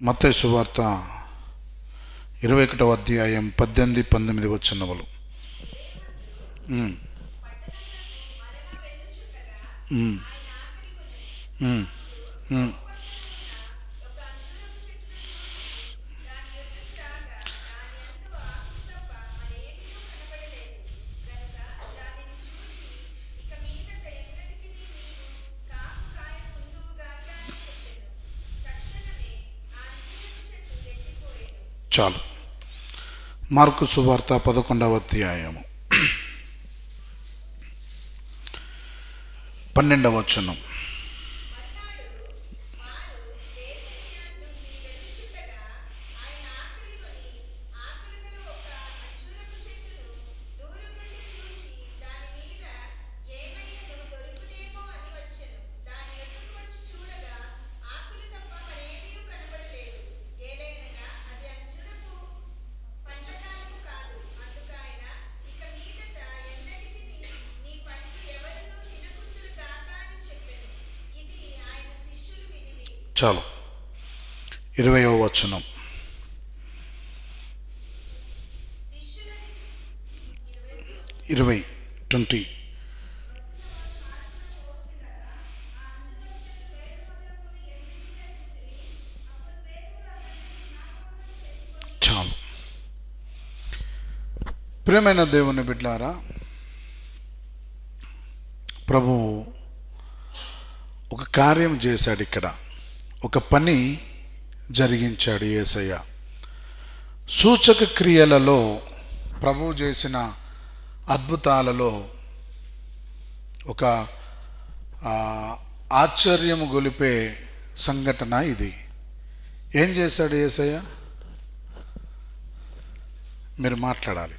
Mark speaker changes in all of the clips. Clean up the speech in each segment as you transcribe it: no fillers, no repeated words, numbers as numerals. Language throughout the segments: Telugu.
Speaker 1: మత్తయి సువార్త 21వ అధ్యాయం 18-19 వచనములు. చాలు. మార్కు సువార్త 11వ అధ్యాయము 12వ వచనం. చాలు. 20వ వచనం. చాలు. ప్రియమైన దేవుని బిడ్డలారా, ప్రభువు ఒక కార్యం చేశాడు. ఇక్కడ ఒక పని జరిగించాడు యేసయ్య. సూచక క్రియలలో ప్రభువు చేసిన అద్భుతాలలో ఒక ఆశ్చర్యము గొలిపే సంఘటన ఇది. ఏం చేశాడు యేసయ్య? మీరు మాట్లాడాలి.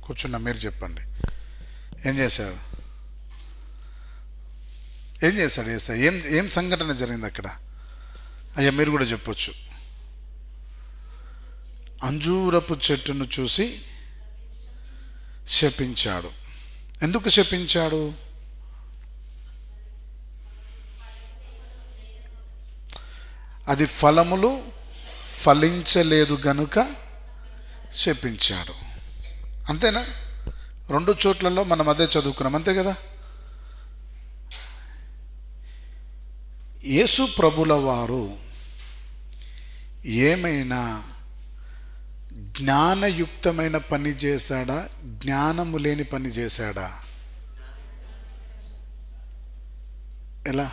Speaker 1: కూర్చున్నా, మీరు చెప్పండి. ఏం చేశాడు? ఏం చేశాడు యేసయ్య? ఏం సంఘటన జరిగింది అక్కడ? అయ్యా మీరు కూడా చెప్పొచ్చు. అంజూరపు చెట్టును చూసి శపించాడు. ఎందుకు శపించాడు? అది ఫలములు ఫలించలేదు గనుక శపించాడు. అంతేనా? 2 చోట్లలో మనం అదే చదువుకున్నాం, అంతే కదా? యేసు ప్రభుల వారు ఏమైనా జ్ఞానయుక్తమైన పని చేశాడా? జ్ఞానము లేని పని చేశాడా? ఎలా?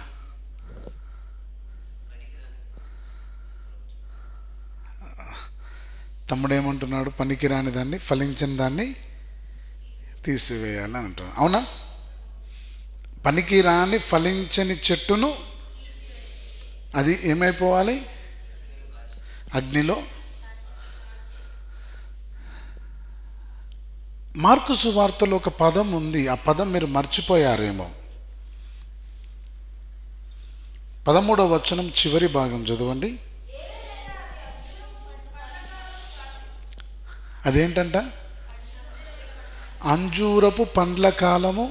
Speaker 1: తమ్ముడు ఏమంటున్నాడు? పనికిరాని దాన్ని, ఫలించిన దాన్ని తీసివేయాలని అంటున్నాడు. అవునా? పనికిరాని ఫలించని చెట్టును అది ఏమైపోవాలి? అగ్నిలో. మార్కు సువార్తలో ఒక పదం ఉంది. ఆ పదం మీరు మర్చిపోయారేమో. 13వ వచనం చివరి భాగం చదవండి. అదేంటంట? అంజూరపు పండ్ల కాలము.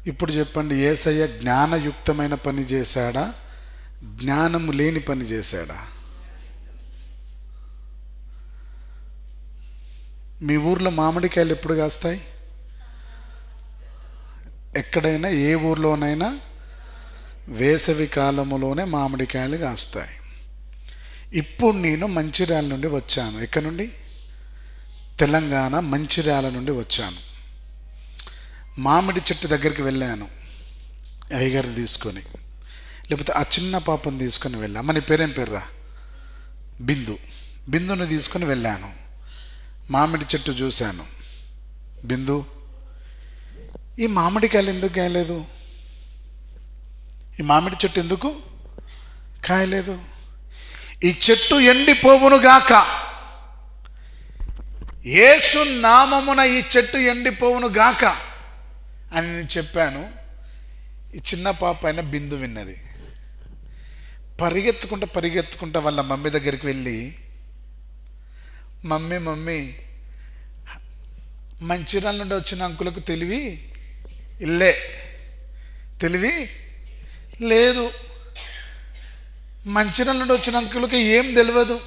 Speaker 1: ఇప్పుడు చెప్పండి, యేసయ్య జ్ఞానయుక్తమైన పని చేశాడా? జ్ఞానము లేని పని చేశాడా? మీ ఊర్లో మామిడికాయలు ఎప్పుడు కాస్తాయి? ఎక్కడైనా, ఏ ఊర్లోనైనా వేసవి కాలములోనే మామిడికాయలు కాస్తాయి. ఇప్పుడు నేను మంచిర్యాల నుండి వచ్చాను. ఎక్కడి నుండి? తెలంగాణ మంచిర్యాల నుండి వచ్చాను. మామిడి చెట్టు దగ్గరికి వెళ్ళాను, అయ్యగారు తీసుకొని, లేకపోతే ఆ చిన్న పాపను తీసుకొని వెళ్ళా. మన పేరేం పేర్రా? బిందుని తీసుకొని వెళ్ళాను. మామిడి చెట్టు చూశాను. బిందు, ఈ మామిడికాయలు ఎందుకు కాయలేదు? ఈ మామిడి చెట్టు ఎందుకు కాయలేదు? ఈ చెట్టు ఎండిపోవును గాక, యేసు నామమున ఈ చెట్టు ఎండిపోవును గాక అని నేను చెప్పాను. ఈ చిన్న పాప అయిన బిందు విన్నది. పరిగెత్తుకుంటా వాళ్ళ మమ్మీ దగ్గరికి వెళ్ళి, మమ్మీ మంచిర్యాల నుండి వచ్చిన అంకులకు తెలివి లేదు, మంచిర్యాల నుండి వచ్చిన అంకులకి ఏం తెలియదు,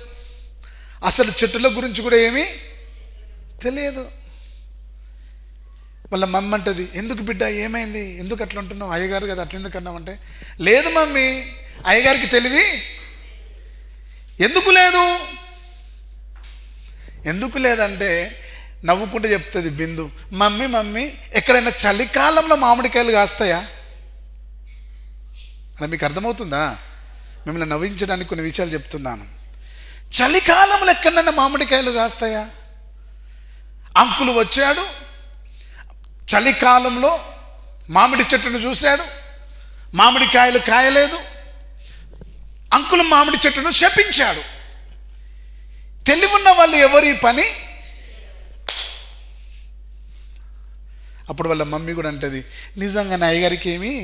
Speaker 1: అసలు చెట్టుల గురించి కూడా ఏమీ తెలియదు. వాళ్ళ మమ్మ అంటది, ఎందుకు బిడ్డ ఏమైంది, ఎందుకు అట్లా అంటున్నావు, అయ్యగారు కదా అట్లా ఎందుకు అన్నావంటే, లేదు మమ్మీ అయ్యగారికి తెలివి ఎందుకు లేదు. ఎందుకు లేదంటే నవ్వుకుంటూ చెప్తుంది బిందు, మమ్మీ ఎక్కడైనా చలికాలంలో మామిడికాయలు కాస్తాయా అని. మీకు అర్థమవుతుందా? మిమ్మల్ని నవ్వించడానికి కొన్ని విషయాలు చెప్తున్నాను. చలికాలంలో ఎక్కడైనా మామిడికాయలు కాస్తాయా? అంకులు వచ్చాడు, చలికాలంలో మామిడి చెట్టును చూశాడు, మామిడికాయలు కాయలేదు. అంకులు మామిడి చెట్టును శపించాడు. తెలివున్న వాళ్ళు ఎవరి పని. అప్పుడు వాళ్ళ మమ్మీ కూడా అంటది, నిజంగా నా అయ్యగారికి ఏమీ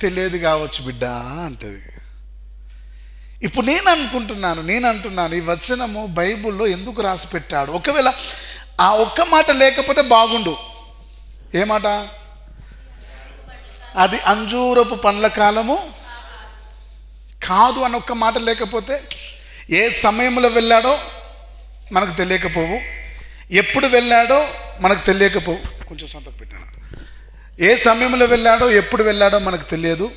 Speaker 1: తెలియదు కావచ్చు బిడ్డ అంటది. ఇప్పుడు నేను అంటున్నాను ఈ వచనము బైబిల్లో ఎందుకు రాసి పెట్టాడు? ఒకవేళ ఆ ఒక్క మాట లేకపోతే బాగుండు. ఏ మాట? అది అంజూరపు పండ్ల కాలము కాదు అని ఒక్క మాట లేకపోతే, ఏ సమయంలో వెళ్ళాడో మనకు తెలియకపోవు, ఎప్పుడు వెళ్ళాడో మనకు తెలియకపోవు. కొంచెం సంతకు పెట్టాను. ఏ సమయంలో వెళ్ళాడో ఎప్పుడు వెళ్ళాడో మనకు తెలియదు.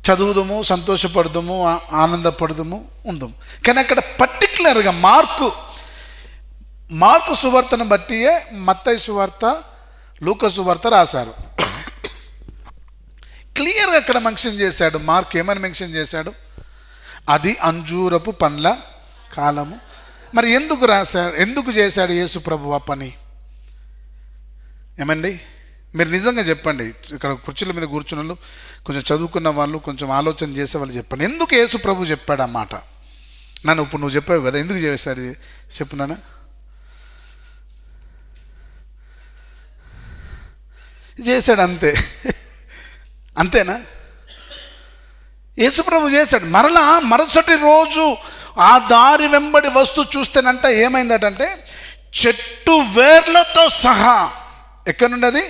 Speaker 1: చదువుదాము, సంతోషపడదాము, ఆనందపడదాము, ఉందాము. కానీ అక్కడ పర్టికులర్గా మార్కు సువార్తను బట్టియే మత్తయి సువార్త, లూకా సువార్త రాశారు. క్లియర్గా అక్కడ మెన్షన్ చేశాడు. మార్క్ ఏమని మెన్షన్ చేశాడు? అది అంజూరపు పండ్ల కాలము. మరి ఎందుకు చేశాడు యేసు ప్రభు ఆ పని? ఏమండి, మీరు నిజంగా చెప్పండి. ఇక్కడ కుర్చీల మీద కూర్చున్న వాళ్ళు, కొంచెం చదువుకున్న వాళ్ళు, కొంచెం ఆలోచన చేసే వాళ్ళు చెప్పండి. ఎందుకు యేసు ప్రభు చెప్పాడు ఆ మాట? ఇప్పుడు నువ్వు చెప్పావు కదా, ఎందుకు చేశాడు చెప్పున్నానా? చేశాడు అంతే. అంతేనా? యేసుప్రభు చేశాడు. మరుసటి రోజు ఆ దారి వెంబడి వస్తూ చూస్తేనంట ఏమైందటంటే, చెట్టు వేర్లతో సహా, ఎక్కడి నుండి అది?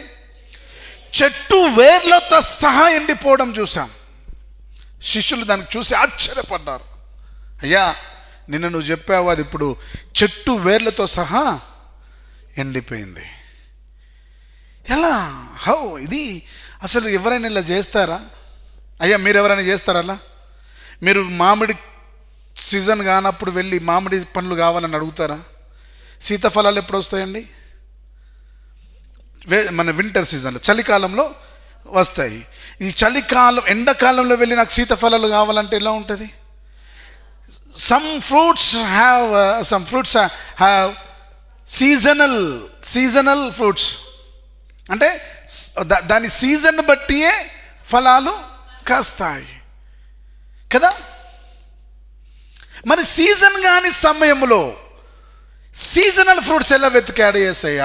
Speaker 1: చెట్టు వేర్లతో సహా ఎండిపోవడం చూసాం. శిష్యులు దానికి చూసి ఆశ్చర్యపడ్డారు. అయ్యా, నిన్న నువ్వు చెప్పావు, అది ఇప్పుడు చెట్టు వేర్లతో సహా ఎండిపోయింది. ఎలా? ఇది అసలు ఎవరైనా ఇలా చేస్తారా? అయ్యా, మీరు ఎవరైనా చేస్తారా అలా? మీరు మామిడి సీజన్ కానప్పుడు వెళ్ళి మామిడి పండ్లు కావాలని అడుగుతారా? సీతాఫలాలు ఎప్పుడు వస్తాయండి? మన వింటర్ సీజన్లో, చలికాలంలో వస్తాయి. ఈ ఎండాకాలంలో వెళ్ళి నాకు సీతాఫలాలు కావాలంటే ఎలా ఉంటుంది? Some fruits have seasonal fruits, అంటే దాని సీజన్ బట్టియే ఫలాలు కాస్తాయి కదా. మరి సీజన్ కాని సమయంలో సీజనల్ ఫ్రూట్స్ ఎలా వెతికాడు యేసయ్య?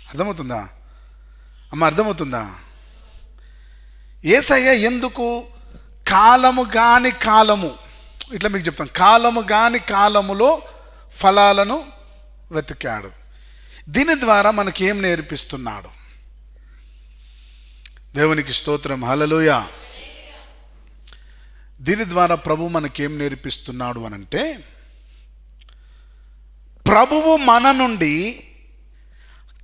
Speaker 1: అర్థమవుతుందా అమ్మ? అర్థమవుతుందా? యేసయ్య ఎందుకు కాలము కాని కాలము, ఇట్లా మీకు చెప్తాను, కాలము కాని కాలములో ఫలాలను వెతికాడు. దీని ద్వారా మనకి ఏం నేర్పిస్తున్నాడు? దేవునికి స్తోత్రం, హల్లెలూయా. దీని ద్వారా ప్రభు మనకేం నేర్పిస్తున్నాడు అనంటే, ప్రభువు మన నుండి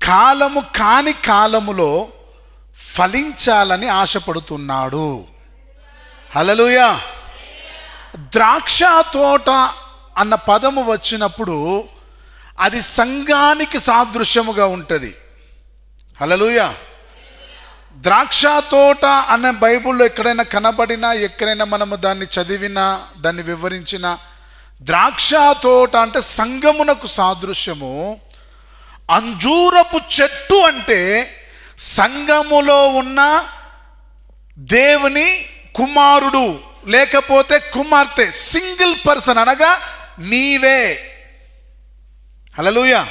Speaker 1: కాలము కాని కాలములో ఫలించాలని ఆశపడుతున్నాడు. హల్లెలూయా. ద్రాక్ష తోట అన్న పదము వచ్చినప్పుడు అది సంఘానికి సాదృశ్యముగా ఉంటుంది. హల్లెలూయా. ద్రాక్ష తోట అనే బైబిల్లో ఎక్కడైనా కనబడినా, ఎక్కడైనా మనము దాన్ని చదివినా, దాన్ని వివరించిన, ద్రాక్ష తోట అంటే సంఘమునకు సాదృశ్యము. అంజూరపు చెట్టు అంటే సంఘములో ఉన్న దేవుని కుమారుడు లేకపోతే కుమార్తె, సింగిల్ పర్సన్, అనగా నీవే. హల్లెలూయా.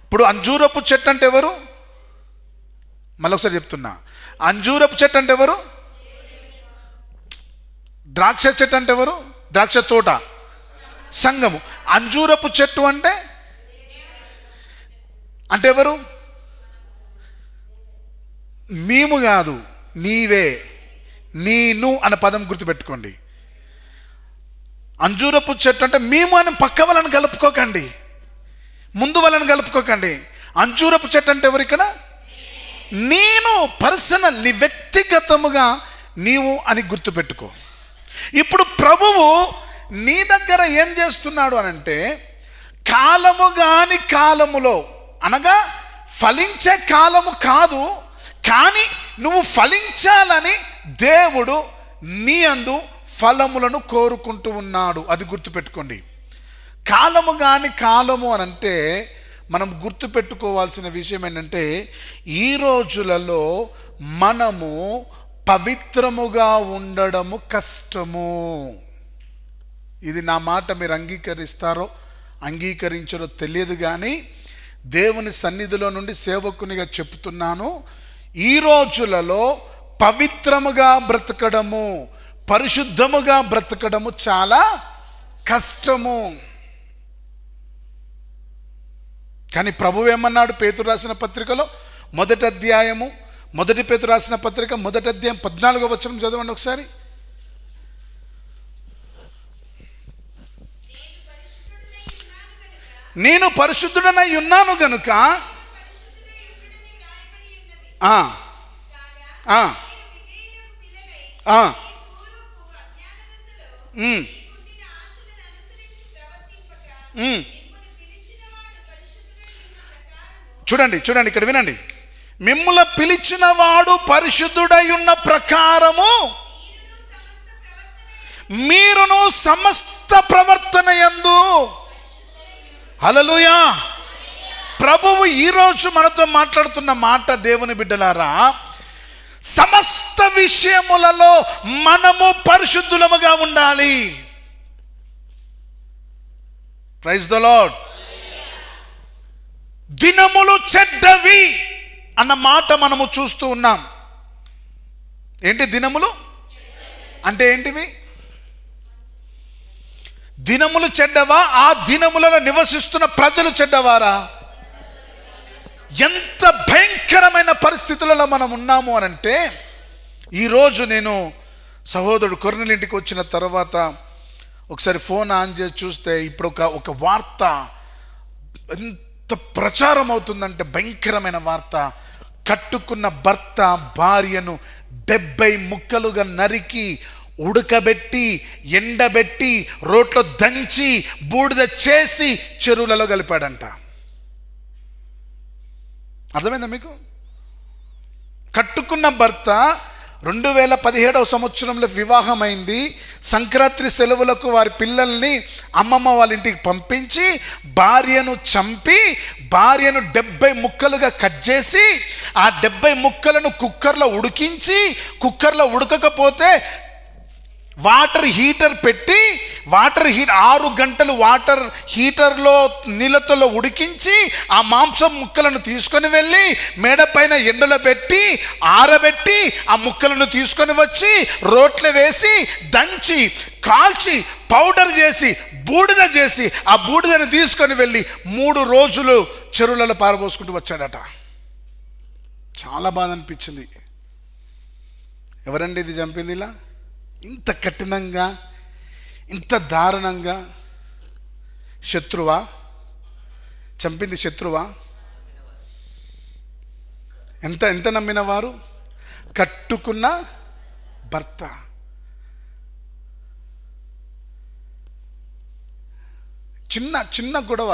Speaker 1: ఇప్పుడు అంజూరపు చెట్టు అంటే ఎవరు? మళ్ళొకసారి చెప్తున్నా, అంజూరపు చెట్టు అంటే ఎవరు? ద్రాక్ష చెట్టు అంటే ఎవరు? ద్రాక్ష తోట సంఘము. అంజూరపు చెట్టు అంటే ఎవరు? మేము కాదు, నీవే, నేను అన్న పదం గుర్తుపెట్టుకోండి. అంజూరపు చెట్టు అంటే మేము అని పక్క వాళ్ళని కలుపుకోకండి, ముందు వాళ్ళని కలుపుకోకండి. అంజూరపు చెట్టు అంటే ఎవరు ఇక్కడ? నేను, పర్సనల్, నీ వ్యక్తిగతముగా నీవు అని గుర్తుపెట్టుకో. ఇప్పుడు ప్రభువు నీ దగ్గర ఏం చేస్తున్నాడు అనంటే, కాలము కాని కాలములో, అనగా ఫలించే కాలము కాదు, కానీ నువ్వు ఫలించాలని దేవుడు నీ అందు ఫలములను కోరుకుంటూ ఉన్నాడు. అది గుర్తుపెట్టుకోండి. కాలము కాని కాలము అనంటే మనం గుర్తుపెట్టుకోవాల్సిన విషయం ఏంటంటే, ఈ రోజులలో మనము పవిత్రముగా ఉండడము కష్టము. ఇది నా మాట మీరు అంగీకరిస్తారో అంగీకరించారో తెలియదు, కానీ దేవుని సన్నిధిలో నుండి సేవకునిగా చెప్తున్నాను, ఈ రోజులలో పవిత్రముగా బ్రతకడము, పరిశుద్ధముగా బ్రతకడము చాలా కష్టము. కానీ ప్రభువు ఏమన్నాడు? పేతురు రాసిన పత్రికలో మొదటి అధ్యాయము, మొదటి పేతురు రాసిన పత్రిక మొదటి అధ్యాయం 14వ వచనం చదవండి ఒకసారి. నేను పరిశుద్ధుడనై ఉన్నాను గనుక చూడండి చూడండి, ఇక్కడ వినండి. మిమ్ముల పిలిచిన వాడు పరిశుద్ధుడై ఉన్న ప్రకారము మీరును సమస్త ప్రవర్తన యందు. హల్లెలూయా. ప్రభువు ఈరోజు మనతో మాట్లాడుతున్న మాట, దేవుని బిడ్డలారా, సమస్త విషయములలో మనము పరిశుద్ధులముగా ఉండాలి. Praise the lord. దినములు చెడ్డవి అన్న మాట మనము చూస్తూ ఉన్నాం. ఏంటి దినములు అంటే? ఏంటివి? దినములు చెడ్డవా? ఆ దినములలో నివసిస్తున్న ప్రజలు చెడ్డవారా? ఎంత భయంకరమైన పరిస్థితులలో మనం ఉన్నాము అనంటే, ఈరోజు నేను సహోదరుడు కొర్నెల్ ఇంటికి వచ్చిన తర్వాత ఒకసారి ఫోన్ ఆన్ చేసి చూస్తే ఇప్పుడు ఒక వార్త ఎంత ప్రచారం అవుతుందంటే, భయంకరమైన వార్త. కట్టుకున్న భర్త భార్యను 70 ముక్కలుగా నరికి, ఉడకబెట్టి, ఎండబెట్టి, రోట్లో దంచి, బూడిద చేసి చెరువులలో కలిపాడంట. అర్థమైందా మీకు? కట్టుకున్న భర్త 2017వ సంవత్సరంలో వివాహమైంది. సంక్రాంతి సెలవులకు వారి పిల్లల్ని అమ్మమ్మ వాళ్ళ ఇంటికి పంపించి భార్యను చంపి, భార్యను 70 ముక్కలుగా కట్ చేసి, ఆ 70 ముక్కలను కుక్కర్లో ఉడికించి, కుక్కర్లో ఉడకకపోతే వాటర్ హీటర్ పెట్టి, 6 గంటలు వాటర్ హీటర్లో నీళ్ళతో ఉడికించి, ఆ మాంసం ముక్కలను తీసుకొని వెళ్ళి మేడ పైన ఎండలో పెట్టి ఆరబెట్టి, ఆ ముక్కలను తీసుకొని వచ్చి రోట్లో వేసి దంచి కాల్చి పౌడర్ చేసి బూడిద చేసి, ఆ బూడిదను తీసుకొని వెళ్ళి 3 రోజులు చెరువులలో పారబోసుకుంటూ వచ్చాడట. చాలా బాధ అనిపించింది. ఎవరండి ఇది చంపింది? ఇలా ఇంత కఠినంగా, ఇంత దారుణంగా? శత్రువా చంపింది? శత్రువా? ఎంత నమ్మిన వారు? కట్టుకున్న భర్త. చిన్న గొడవ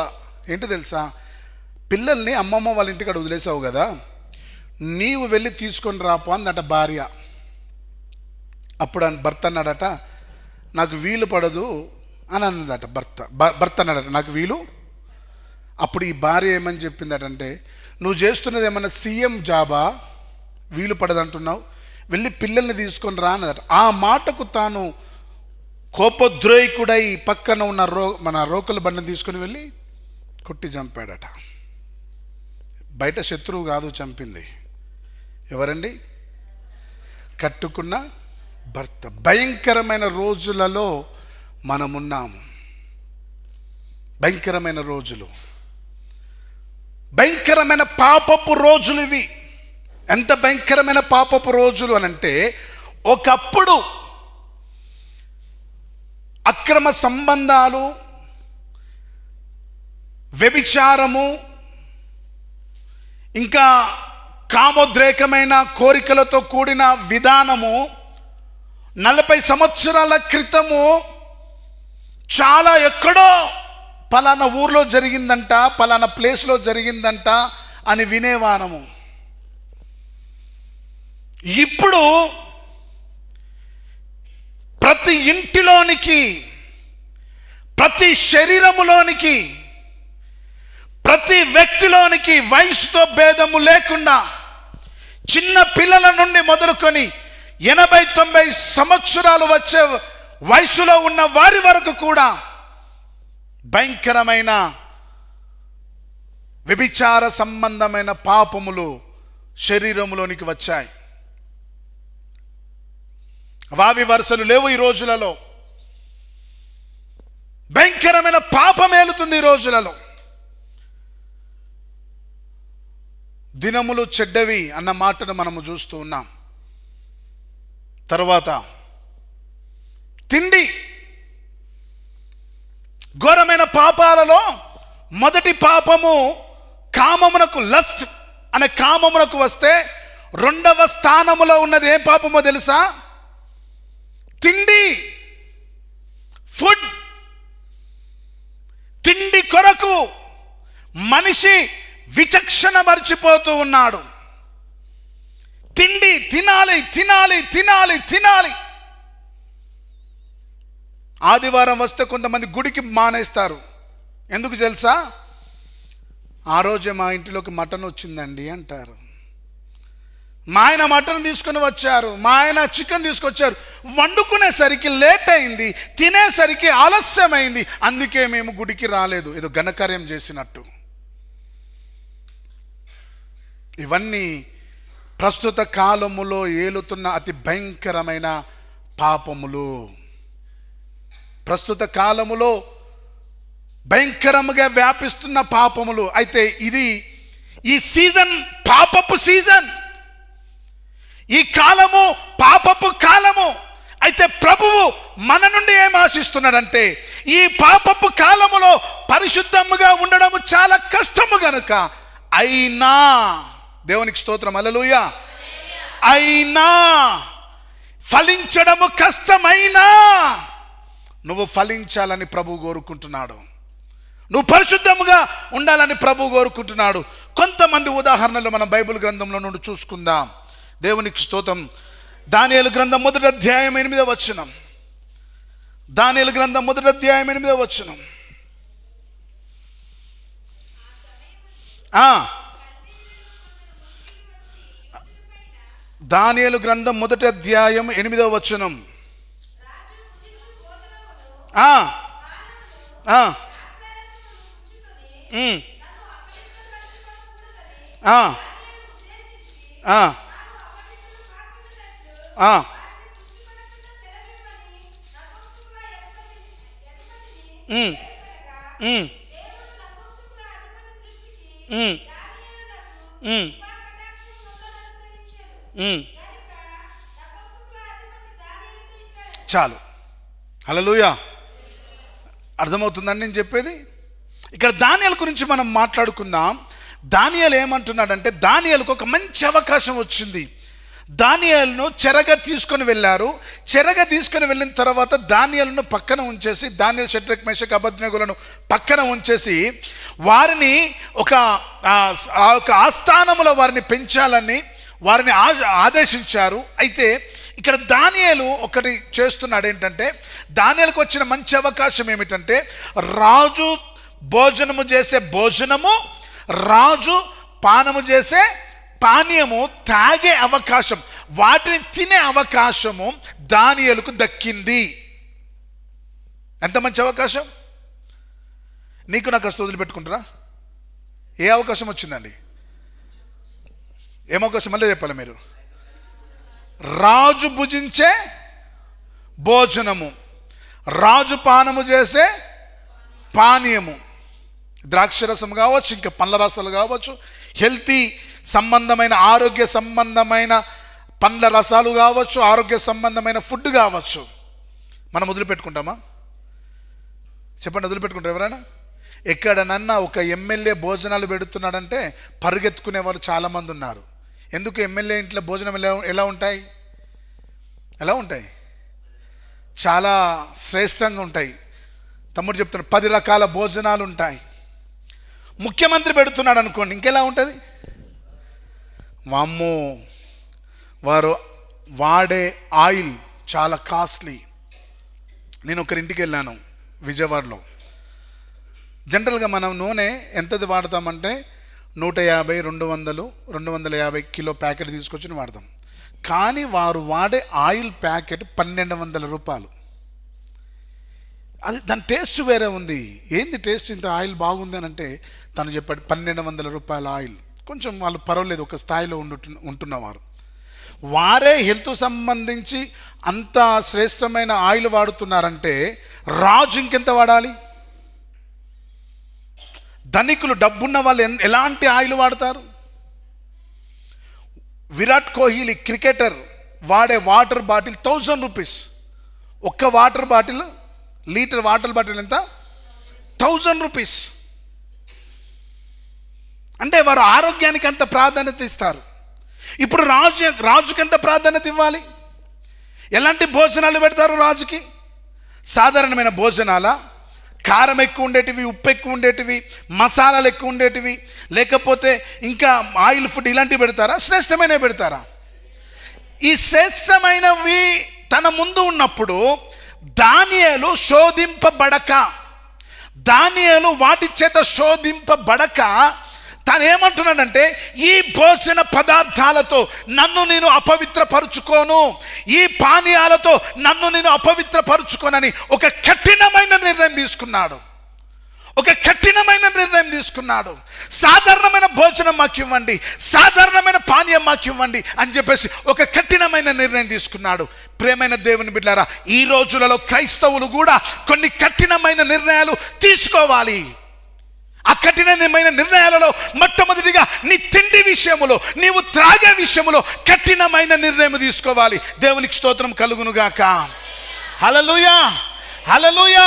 Speaker 1: ఏంటి తెలుసా? పిల్లల్ని అమ్మమ్మ వాళ్ళ ఇంటికాడ వదిలేసావు కదా, నీవు వెళ్ళి తీసుకొని రాపో అందట భార్య. అప్పుడు భర్త అన్నాడట, నాకు వీలు పడదు అని అన్నదట. భర్త అన్నాడట, నాకు వీలు. అప్పుడు ఈ భార్య ఏమని చెప్పిందటంటే, నువ్వు చేస్తున్నది ఏమన్నా సీఎం జాబా? వీలు పడదంటున్నావు, వెళ్ళి పిల్లల్ని తీసుకొని రా అన్నదట. ఆ మాటకు తాను కోపోద్రేకుడై పక్కన ఉన్న మన రోకల బండిని తీసుకొని వెళ్ళి కొట్టి చంపాడట. బయట శత్రువు కాదు చంపింది. ఎవరండి? కట్టుకున్న భర్త. భయంకరమైన రోజులలో మనమున్నాము. భయంకరమైన రోజులు, భయంకరమైన పాపపు రోజులు ఇవి. ఎంత భయంకరమైన పాపపు రోజులు అనంటే, ఒకప్పుడు అక్రమ సంబంధాలు, వ్యభిచారము, ఇంకా కామోద్రేకమైన కోరికలతో కూడిన విధానము 40 సంవత్సరాల క్రితము చాలా ఎక్కడో పలానా ఊర్లో జరిగిందంట, పలానా ప్లేస్లో జరిగిందంట అని వినేవానము. ఇప్పుడు ప్రతి ఇంటిలోనికి, ప్రతి శరీరములోనికి, ప్రతి వ్యక్తిలోనికి వయసుతో భేదము లేకుండా చిన్న పిల్లల నుండి మొదలుకొని 80-90 సంవత్సరాలు వచ్చే వయసులో ఉన్న వారి వరకు కూడా భయంకరమైన వ్యభిచార సంబంధమైన పాపములు శరీరములోనికి వచ్చాయి. వావి వరుసలు లేవు ఈ రోజులలో. భయంకరమైన పాపం ఏలుతుంది ఈ రోజులలో. దినములు చెడ్డవి అన్న మాటను మనము చూస్తూ ఉన్నాం. తర్వాత తిండి, ఘోరమైన పాపాలలో మొదటి పాపము కామమునకు, లస్ట్ అనే కామమునకు వస్తే, రెండవ స్థానములో ఉన్నది ఏ పాపమో తెలుసా? తిండి, ఫుడ్. తిండి కొరకు మనిషి విచక్షణ మర్చిపోతూ ఉన్నాడు. తిండి తినాలి, తినాలి, తినాలి, తినాలి. ఆదివారం వస్తే కొంతమంది గుడికి మానేస్తారు. ఎందుకు తెలుసా? ఆ రోజే మా ఇంటిలోకి మటన్ వచ్చిందండి అంటారు. మా ఆయన మటన్ తీసుకొని వచ్చారు, మా ఆయన చికెన్ తీసుకొచ్చారు. వండుకునేసరికి లేట్ అయింది, తినేసరికి ఆలస్యమైంది, అందుకే మేము గుడికి రాలేదు. ఏదో ఘనకార్యం చేసినట్టు. ఇవన్నీ ప్రస్తుత కాలములో ఏలుతున్న అతి భయంకరమైన పాపములు. ప్రస్తుత కాలములో భయంకరముగా వ్యాపిస్తున్న పాపములు. అయితే ఈ సీజన్ పాపపు సీజన్, ఈ కాలము పాపపు కాలము. అయితే ప్రభువు మన నుండి ఏం ఆశిస్తున్నాడంటే, ఈ పాపపు కాలములో పరిశుద్ధముగా ఉండడము చాలా కష్టము గనుక, అయినా, దేవునికి స్తోత్రం, హల్లెలూయా, అయినా ఫలించడము కష్టమైనా నువ్వు ఫలించాలని ప్రభువు కోరుకుంటున్నాడు. నువ్వు పరిశుద్ధముగా ఉండాలని ప్రభువు కోరుకుంటున్నాడు. కొంతమంది ఉదాహరణలు మనం బైబిల్ గ్రంథంలో నుండి చూసుకుందాం. దేవునికి స్తోత్రం. దానియేలు గ్రంథం 1వ అధ్యాయం 8వ వచనం. దానియేలు గ్రంథం 1వ అధ్యాయం 8వ వచనం. దానియేలు గ్రంథం 1వ అధ్యాయం 8వ వచనం. చాలు. హల్లెలూయా. అర్థమవుతుందండి నేను చెప్పేది? ఇక్కడ దానియేలు గురించి మనం మాట్లాడుకుందాం. దానియేలు ఏమంటున్నాడంటే, దానియేలుకు ఒక మంచి అవకాశం వచ్చింది. దానియేలును చెరగా తీసుకొని వెళ్ళారు. చెరగా తీసుకొని వెళ్ళిన తర్వాత దానియేలును పక్కన ఉంచేసి, దానియేలు, షడ్రక్, మేషక్, అబేద్నెగోలను పక్కన ఉంచేసి, వారిని ఒక ఆస్థానములో వారిని పెంచాలని వారిని ఆదేశించారు. అయితే ఇక్కడ దానియేలు ఒకటి చేస్తున్నాడు. ఏంటంటే, దానియేలుకు వచ్చిన మంచి అవకాశం ఏమిటంటే, రాజు భోజనము చేసే భోజనము, రాజు పానము చేసే పానీయము తాగే అవకాశం, వాటిని తినే అవకాశము దానియేలుకు దక్కింది. ఎంత మంచి అవకాశం! నీకు నాకు అస్తు వదిలిపెట్టుకుంటారా? ఏ అవకాశం వచ్చిందండి? ఏం అవకాశం? మళ్ళీ చెప్పాలి మీరు. రాజు భుజించే భోజనము, రాజు పానము చేసే పానీయము, ద్రాక్షరసం కావచ్చు, ఇంకా పండ్ల రసాలు కావచ్చు, హెల్తీ సంబంధమైన ఆరోగ్య సంబంధమైన పండ్ల రసాలు కావచ్చు, ఆరోగ్య సంబంధమైన ఫుడ్ కావచ్చు, మనం వదిలిపెట్టుకుంటామా? చెప్పండి, వదిలిపెట్టుకుంటారు ఎవరైనా? ఎక్కడనన్నా ఒక ఎమ్మెల్యే భోజనాలు పెడుతున్నాడంటే పరుగెత్తుకునే వాళ్ళు చాలామంది ఉన్నారు. ఎందుకు? ఎమ్మెల్యే ఇంట్లో భోజనం ఎలా ఉంటాయి? ఎలా ఉంటాయి? చాలా శ్రేష్టంగా ఉంటాయి. తమ్ముడు చెప్తున్నాడు, 10 రకాల భోజనాలు ఉంటాయి. ముఖ్యమంత్రి పెడుతున్నాడు అనుకోండి, ఇంకెలా ఉంటుంది? వామ్మో, వారు వాడే ఆయిల్ చాలా కాస్ట్లీ. నేను ఒకరింటికి వెళ్ళాను విజయవాడలో. జనరల్గా మనం నూనె ఎంతది వాడతామంటే 150, 200, 250 కిలో ప్యాకెట్ తీసుకొచ్చి వాడతాం. కానీ వారు వాడే ఆయిల్ ప్యాకెట్ 1200 రూపాయలు. అది దాని టేస్ట్ వేరే ఉంది. ఏంది టేస్ట్? ఇంత ఆయిల్ బాగుంది అని అంటే తను చెప్పాడు 1200 రూపాయల ఆయిల్. కొంచెం వాళ్ళు పర్వాలేదు, ఒక స్థాయిలో ఉంటున్నవారు. వారే హెల్త్ సంబంధించి అంత శ్రేష్టమైన ఆయిల్ వాడుతున్నారంటే రాజు ఇంకెంత వాడాలి? ధనికులు, డబ్బున్న వాళ్ళు ఎలాంటి ఆయిల్ వాడతారు? విరాట్ కోహ్లీ క్రికెటర్ వాడే వాటర్ బాటిల్ 1000 రూపీస్. ఒక్క water bottle, litre water bottle ఎంత? 1000 రూపీస్. అంటే వారు ఆరోగ్యానికి అంత ప్రాధాన్యత ఇస్తారు. ఇప్పుడు రాజుకి ఎంత ప్రాధాన్యత ఇవ్వాలి? ఎలాంటి భోజనాలు పెడతారు రాజుకి? సాధారణమైన భోజనాల? కారం ఎక్కువ ఉండేటివి, ఉప్పు ఎక్కువ ఉండేటివి, మసాలాలు ఎక్కువ ఉండేటివి, లేకపోతే ఇంకా ఆయిల్ ఫుడ్ ఇలాంటివి పెడతారా? శ్రేష్టమైనవి పెడతారా? ఈ శ్రేష్టమైనవి తన ముందు ఉన్నప్పుడు దానియేలు శోధింపబడక, దానియేలు వాటి చేత శోధింపబడక తాను ఏమంటున్నాడంటే, ఈ భోజన పదార్థాలతో నన్ను నేను అపవిత్రపరుచుకోను, ఈ పానీయాలతో నన్ను నేను అపవిత్రపరుచుకోనని ఒక కఠినమైన నిర్ణయం తీసుకున్నాడు. ఒక కఠినమైన నిర్ణయం తీసుకున్నాడు. సాధారణమైన భోజనం మాకు ఇవ్వండి, సాధారణమైన పానీయం మాకు ఇవ్వండి అని చెప్పేసి ఒక కఠినమైన నిర్ణయం తీసుకున్నాడు. ప్రియమైన దేవుని బిడ్డలారా, ఈ రోజులలో క్రైస్తవులు కూడా కొన్ని కఠినమైన నిర్ణయాలు తీసుకోవాలి. ఆ కఠినమైన నిర్ణయాలలో మొట్టమొదటిగా నీ తిండి విషయములో, నీవు త్రాగే విషయములో కఠినమైన నిర్ణయం తీసుకోవాలి. దేవునికి స్తోత్రం కలుగునుగాక. హల్లెలూయా, హల్లెలూయా.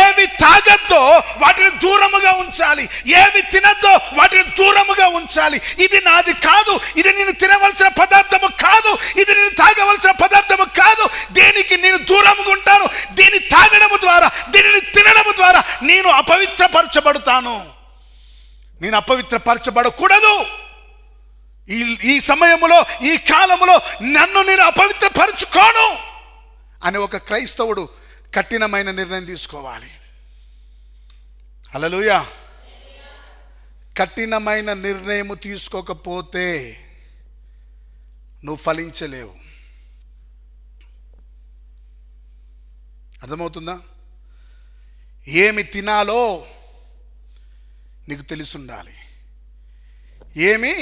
Speaker 1: ఏవి తాగద్దో వాటిని దూరముగా ఉంచాలి, ఏవి తినద్దో వాటిని దూరముగా ఉంచాలి. ఇది నాది కాదు, ఇది నేను తినవలసిన పదార్థము కాదు, ఇది నేను తాగవలసిన పదార్థము కాదు, దేనికి నేను దూరముగా ఉంటాను. దీన్ని తాగడము ద్వారా, దీనిని తినడము ద్వారా నేను అపవిత్రపరచబడతాను. నేను అపవిత్రపరచబడకూడదు. ఈ సమయములో, ఈ కాలములో నన్ను నేను అపవిత్రపరచుకోను అని ఒక క్రైస్తవుడు కఠినమైన నిర్ణయం తీసుకోవాలి. హల్లెలూయా. కఠినమైన నిర్ణయం తీసుకోకపోతే నువ్వు ఫలించలేవు. అర్థమవుతుందా? ఏమి తినాలో నీకు తెలిసి ఉండాలి, ఏమి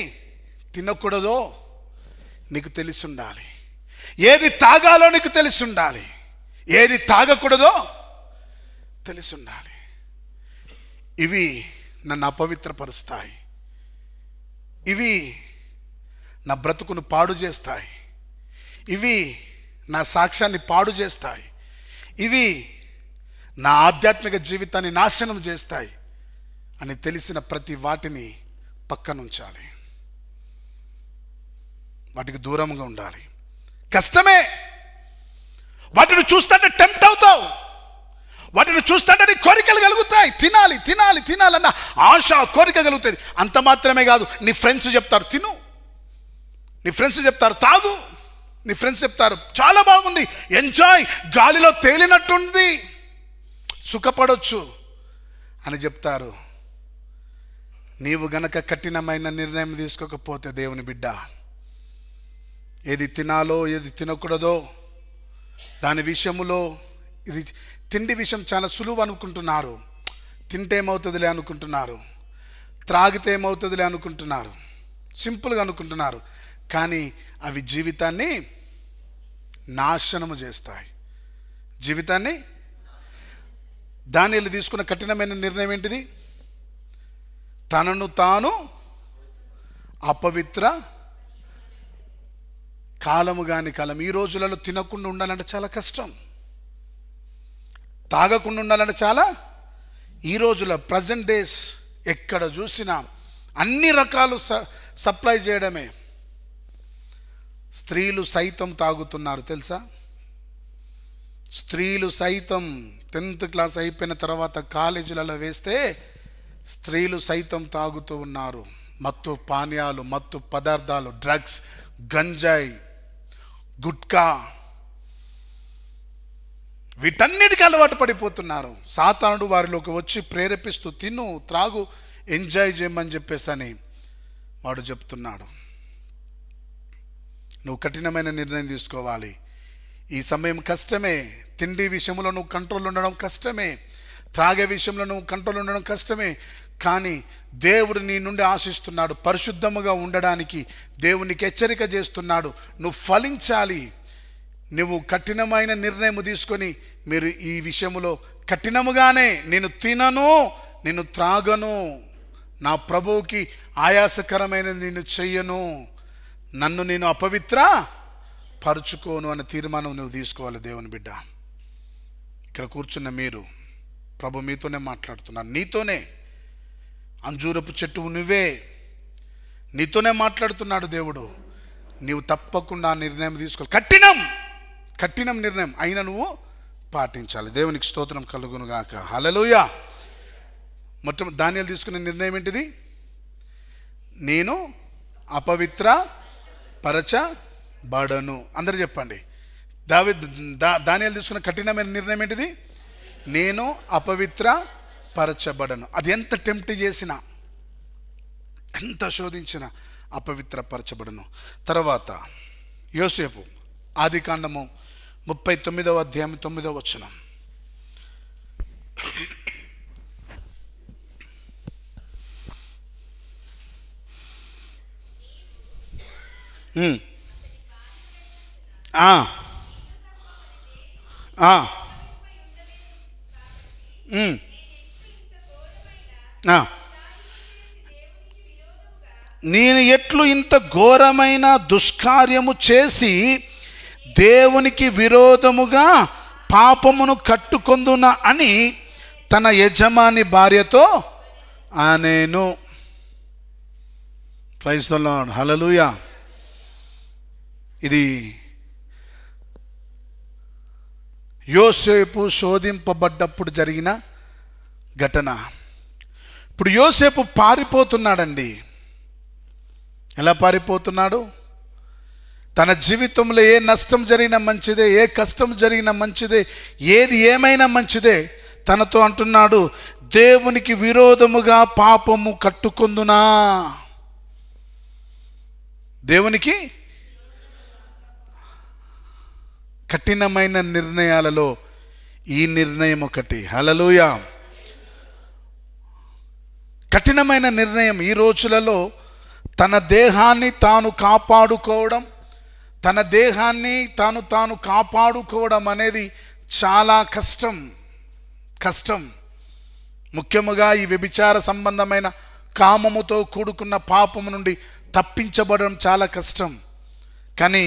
Speaker 1: తినకూడదో నీకు తెలిసి ఉండాలి, ఏది తాగాలో నీకు తెలిసి ఉండాలి, ఏది తాగకూడదో తెలిసి ఉండాలి. ఇవి నన్ను అపవిత్రపరుస్తాయి, ఇవి నా బ్రతుకును పాడు చేస్తాయి, ఇవి నా సాక్ష్యాన్ని పాడు చేస్తాయి, ఇవి నా ఆధ్యాత్మిక జీవితాన్ని నాశనం చేస్తాయి అని తెలిసిన ప్రతి వాటిని పక్కనుంచాలి, వాటికి దూరంగా ఉండాలి. కష్టమే. వాటిని చూస్తుంటే టెంప్ట్ అవుతావు, వాటిని చూస్తుంటే నీ కోరికలు కలుగుతాయి. తినాలి తినాలి తినాలన్న ఆశ, కోరిక కలుగుతుంది. అంత మాత్రమే కాదు, నీ ఫ్రెండ్స్ చెప్తారు తిను, నీ ఫ్రెండ్స్ చెప్తారు తాగు, నీ ఫ్రెండ్స్ చెప్తారు చాలా బాగుంది, ఎంజాయ్, గాలిలో తేలినట్టుంది, సుఖపడొచ్చు అని చెప్తారు. నీవు గనక కఠినమైన నిర్ణయం తీసుకోకపోతే దేవుని బిడ్డ, ఏది తినాలో ఏది తినకూడదో దాని విషయములో, ఇది తిండి విషయం చాలా సులువు అనుకుంటున్నారు, తింటే ఏమవుతుందిలే అనుకుంటున్నారు, త్రాగితే ఏమవుతుందిలే అనుకుంటున్నారు, సింపుల్గా అనుకుంటున్నారు. కానీ అవి జీవితాన్ని నాశనము చేస్తాయి, జీవితాన్ని. దానియేలు తీసుకున్న కఠినమైన నిర్ణయం ఏంటిది? తనను తాను అపవిత్ర కాలము కాని కాలం. ఈ రోజులలో తినకుండా ఉండాలంటే చాలా కష్టం, తాగకుండా ఉండాలంటే చాలా. ఈ రోజుల ప్రజెంట్ డేస్ ఎక్కడ చూసినా అన్ని రకాలు సప్లై చేయడమే. స్త్రీలు సైతం తాగుతున్నారు తెలుసా? స్త్రీలు సైతం 10th క్లాస్ అయిపోయిన తర్వాత కాలేజీలలో వేస్తే స్త్రీలు సైతం తాగుతూ ఉన్నారు. మత్తు పానీయాలు, మత్తు పదార్థాలు, డ్రగ్స్, గంజాయి, గుట్కా, వీటన్నిటికీ అలవాటు పడిపోతున్నారు. సాతానుడు వారిలోకి వచ్చి ప్రేరేపిస్తూ తిను, త్రాగు, ఎంజాయ్ చేయమని చెప్పేసని వాడు చెప్తున్నాడు. నువ్వు కఠినమైన నిర్ణయం తీసుకోవాలి. ఈ సమయం కష్టమే. తిండి విషయంలో నువ్వు కంట్రోల్ ఉండడం కష్టమే, త్రాగే విషయంలో నువ్వు కంట్రోల్ ఉండడం కష్టమే. కానీ దేవుడు నీ నుండి ఆశిస్తున్నాడు. పరిశుద్ధముగా ఉండడానికి దేవునికి హెచ్చరిక చేస్తున్నాడు. నువ్వు ఫలించాలి. నువ్వు కఠినమైన నిర్ణయం తీసుకొని, మీరు ఈ విషయంలో కఠినముగానే, నేను తినను, నేను త్రాగను, నా ప్రభువుకి ఆయాసకరమైనది నేను చెయ్యను, నన్ను నేను అపవిత్ర పరుచుకోను అనే తీర్మానం నువ్వు తీసుకోవాలి. దేవుని బిడ్డ, ఇక్కడ కూర్చున్న మీరు, ప్రభు మీతోనే మాట్లాడుతున్నాను. నీతోనే, అంజూరపు చెట్టు నువ్వే, నీతోనే మాట్లాడుతున్నాడు దేవుడు. నీవు తప్పకుండా నిర్ణయం తీసుకోవాలి. కఠినం నిర్ణయం అయినా నువ్వు పాటించాలి. దేవునికి స్తోత్రం కలుగును గాక. హల్లెలూయా. మొత్తం దానియేలు తీసుకునే నిర్ణయం ఏంటిది? నేను అపవిత్ర పరచబడను. అందరూ చెప్పండి. దానియేలు తీసుకున్న కఠినమైన నిర్ణయం ఏంటిది? నేను అపవిత్ర పరచబడను. అది ఎంత టెంప్ట్ చేసినా, ఎంత శోధించినా అపవిత్ర పరచబడను. తర్వాత యోసేపు, ఆదికాండము 39వ అధ్యాయం 9వ వచనం. నేను ఎట్లు ఇంత ఘోరమైన దుష్కార్యము చేసి దేవునికి విరోధముగా పాపమును కట్టుకొందునా అని తన యజమాని భార్యతో అనేను. Praise the lord. హల్లెలూయా. ఇది యోసేపు శోధింపబడ్డప్పుడు జరిగిన ఘటన. ఇప్పుడు యోసేపు పారిపోతున్నాడండి. ఎలా పారిపోతున్నాడు? తన జీవితంలో ఏ నష్టం జరిగినా మంచిదే, ఏ కష్టం జరిగినా మంచిదే, ఏది ఏమైనా మంచిదే, తనతో అంటున్నాడు, దేవునికి విరోధముగా పాపము కట్టుకొందునా. దేవునికి కఠినమైన నిర్ణయాలలో ఈ నిర్ణయం ఒకటి. హల్లెలూయా. కఠినమైన నిర్ణయం. ఈ రోజులలో తన దేహాన్ని తాను కాపాడుకోవడం, తన దేహాన్ని తాను కాపాడుకోవడం అనేది చాలా కష్టం. ముఖ్యముగా ఈ వ్యభిచార సంబంధమైన కామముతో కూడుకున్న పాపము నుండి తప్పించబడడం చాలా కష్టం. కానీ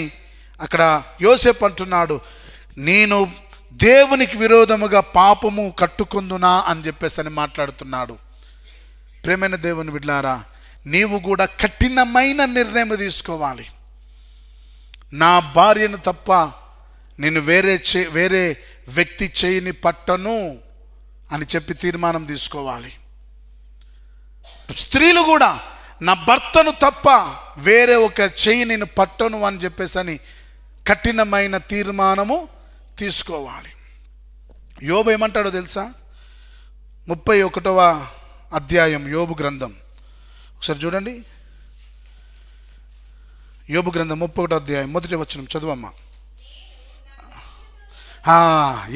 Speaker 1: అక్కడ యోసేపు అంటున్నాడు, నేను దేవునికి విరోధముగా పాపము కట్టుకొందునా అని చెప్పేసి మాట్లాడుతున్నాడు. ప్రేమైన దేవుని బిడ్డలారా, నీవు కూడా కఠినమైన నిర్ణయం తీసుకోవాలి. నా భార్యను తప్ప నేను వేరే వ్యక్తి చేయిని పట్టను అని చెప్పి తీర్మానం తీసుకోవాలి. స్త్రీలు కూడా నా భర్తను తప్ప వేరే ఒక చేయి నేను పట్టను అని చెప్పేసి కఠినమైన తీర్మానము తీసుకోవాలి. యోబు ఏమంటాడో తెలుసా? 31వ అధ్యాయం యోబు గ్రంథం, ఒకసారి చూడండి. యోబు గ్రంథం 31వ అధ్యాయం 1వ వచనం చదువమ్మా.